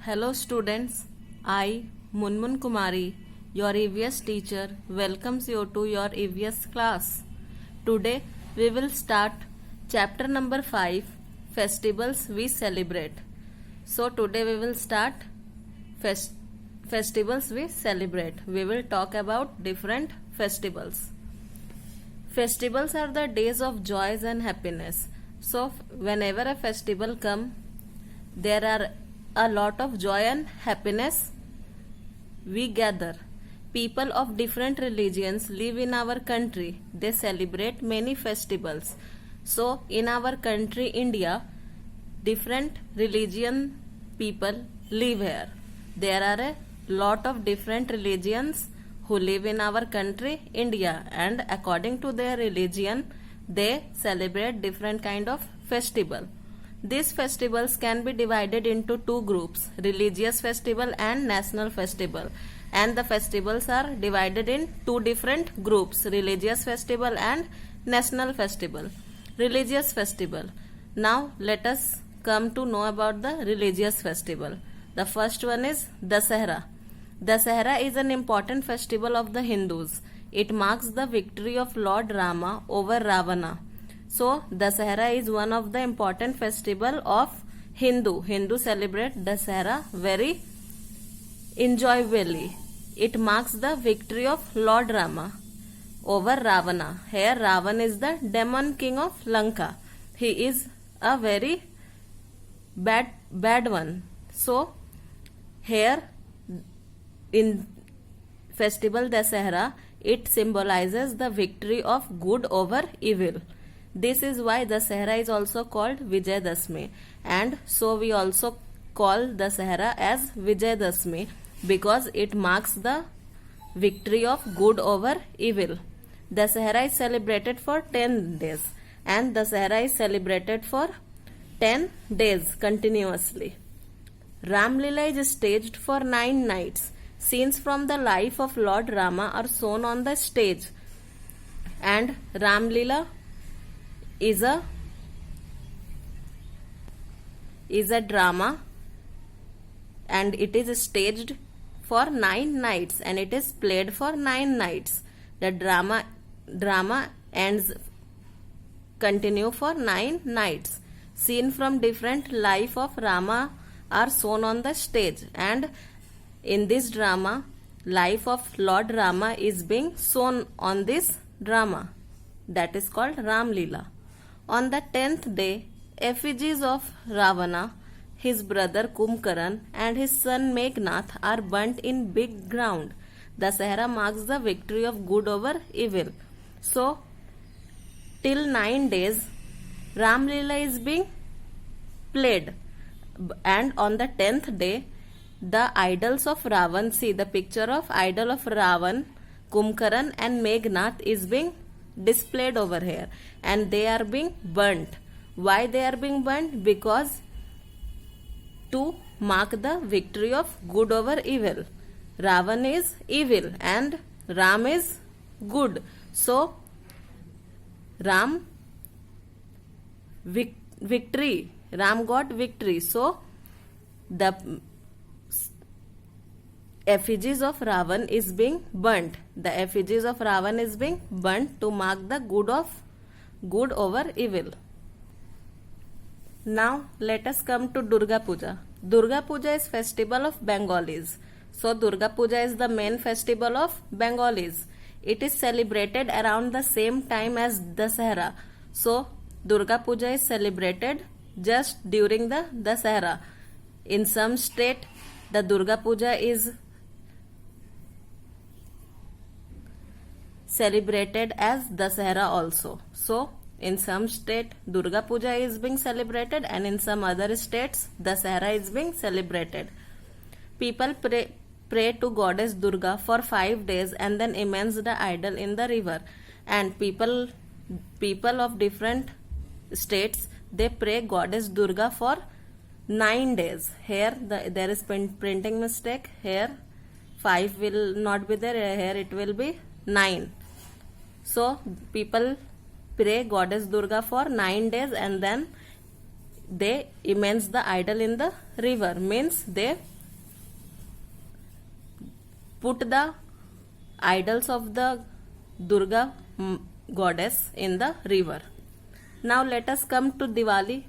Hello students, I Munmun Kumari, your EVS teacher, welcomes you to your EVS class. Today we will start chapter number 5, Festivals we celebrate. So today we will start festivals we celebrate. We will talk about different festivals. Festivals are the days of joys and happiness. So whenever a festival comes, there are a lot of joy and happiness we gather. People of different religions live in our country. They celebrate many festivals. So in our country India, different religion people live here. There are a lot of different religions who live in our country India, and according to their religion they celebrate different kind of festival. These festivals can be divided into two groups, religious festival and national festival. And the festivals are divided in two different groups, religious festival and national festival. Religious festival. Now let us come to know about the religious festival. The first one is Dasahara. Dasahara is an important festival of the Hindus. It marks the victory of Lord Rama over Ravana. So Dasahara is one of the important festival of Hindu. Hindu celebrate Dasahara very enjoyably. It marks the victory of Lord Rama over Ravana. Here Ravana is the demon king of Lanka. He is a very bad one. So here in festival Dasahara, it symbolizes the victory of good over evil. This is why Dasahara is also called Vijayadashmi, and so we also call Dasahara as Vijayadashmi because it marks the victory of good over evil. Dasahara is celebrated for 10 days, and Dasahara is celebrated for 10 days continuously. Ram Lila is staged for 9 nights. Scenes from the life of Lord Rama are shown on the stage, and Ram Lila is a drama, and it is staged for 9 nights and it is played for 9 nights. The drama ends continue for 9 nights. Scene from different life of Rama are shown on the stage, and in this drama life of Lord Rama is being shown on this drama, that is called Ram Lila. On the 10th day, effigies of Ravana, his brother Kumbhakarna and his son Meghnath are burnt in big ground. Dasahara marks the victory of good over evil. So, till 9 days, Ram Lila is being played, and on the 10th day, the idols of Ravan, see the picture of idol of Ravan, Kumbhakarna and Meghnath is being displayed over here, and they are being burnt. Why they are being burnt? Because to mark the victory of good over evil. Ravan is evil and Ram is good. So Ram victory. Ram got victory. So the effigies of Ravan is being burnt. The effigies of Ravan is being burnt to mark the good over evil. Now let us come to Durga Puja. Durga Puja is festival of Bengalis. So Durga Puja is the main festival of Bengalis. It is celebrated around the same time as Dasahara. So Durga Puja is celebrated just during the Dasahara. In some state the Durga Puja is celebrated as Dasahara also. So in some state Durga Puja is being celebrated, and in some other states Dasahara is being celebrated. People pray to goddess Durga for 5 days and then immerse the idol in the river. And people of different states, they pray goddess Durga for 9 days. Here there is printing mistake. Here 5 will not be there. Here it will be 9. So people pray goddess Durga for 9 days and then they immerse the idol in the river, means they put the idols of the Durga goddess in the river. Now let us come to Diwali.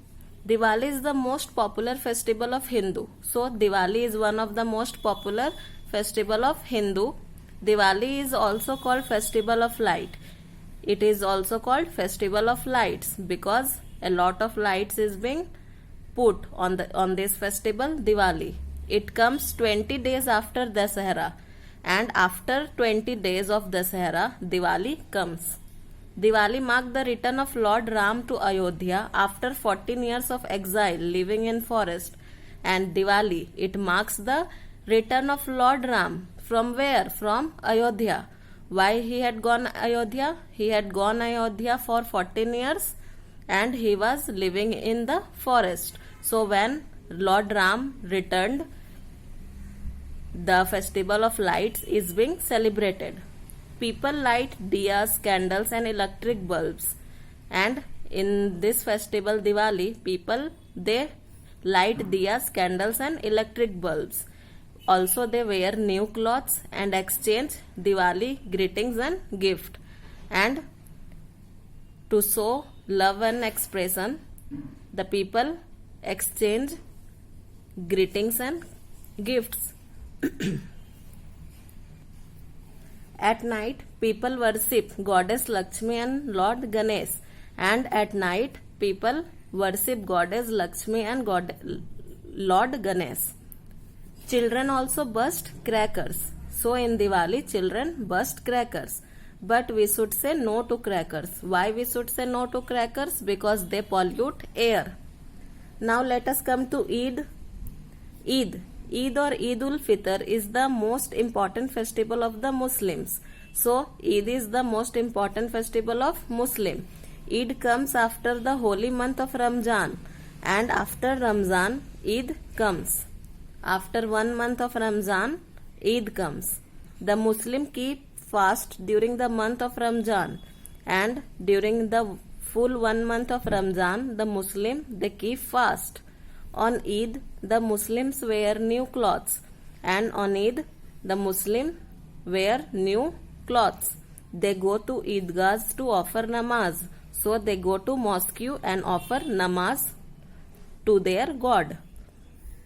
Diwali is the most popular festival of Hindu. So Diwali is one of the most popular festival of Hindu. Diwali is also called festival of light. It is also called festival of lights because a lot of lights is being put on this festival Diwali. It comes 20 days after Dasahara, and after 20 days of Dasahara, Diwali comes. Diwali marked the return of Lord Ram to Ayodhya after 14 years of exile living in forest. And Diwali, it marks the return of Lord Ram. From where? From Ayodhya. Why he had gone Ayodhya? He had gone Ayodhya for 14 years and he was living in the forest. So when Lord Ram returned, the festival of lights is being celebrated. People light diyas, candles and electric bulbs, and in this festival Diwali, people they light diyas, candles and electric bulbs. Also they wear new clothes and exchange Diwali greetings and gift. And to show love and expression, the people exchange greetings and gifts. At night, people worship Goddess Lakshmi and Lord Ganesh. And at night, people worship Goddess Lakshmi and Lord Ganesh. Children also burst crackers. So in Diwali, children burst crackers. But we should say no to crackers. Why we should say no to crackers? Because they pollute air. Now let us come to Eid. Eid or Eid ul Fitr is the most important festival of the Muslims. So Eid is the most important festival of Muslim. Eid comes after the holy month of Ramzan, and after Ramzan Eid comes. After 1 month of Ramzan Eid comes. The Muslim keep fast during the month of Ramzan, and during the full 1 month of Ramzan the Muslim they keep fast. On Eid, the Muslims wear new clothes, and on Eid, the Muslims wear new clothes. They go to Eidgahs to offer namaz. So they go to mosque and offer namaz to their God.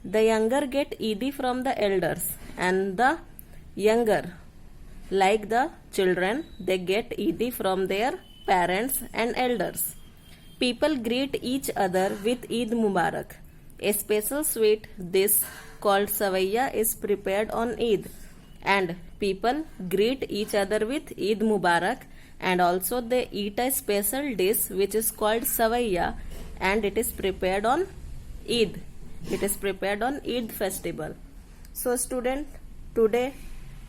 The younger get Eid from the elders, and the younger, like the children, they get Eid from their parents and elders. People greet each other with Eid Mubarak. A special sweet dish called savaiya is prepared on Eid, and people greet each other with Eid Mubarak, and also they eat a special dish which is called savaiya, and it is prepared on Eid. It is prepared on Eid festival. So student, today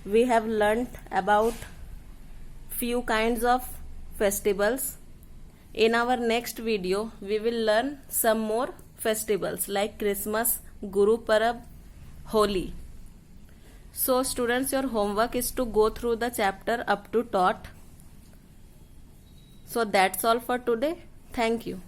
we have learnt about few kinds of festivals. In our next video, we will learn some more festivals like Christmas, Guru Parab, Holi. So students, your homework is to go through the chapter up to taught. So that's all for today. Thank you.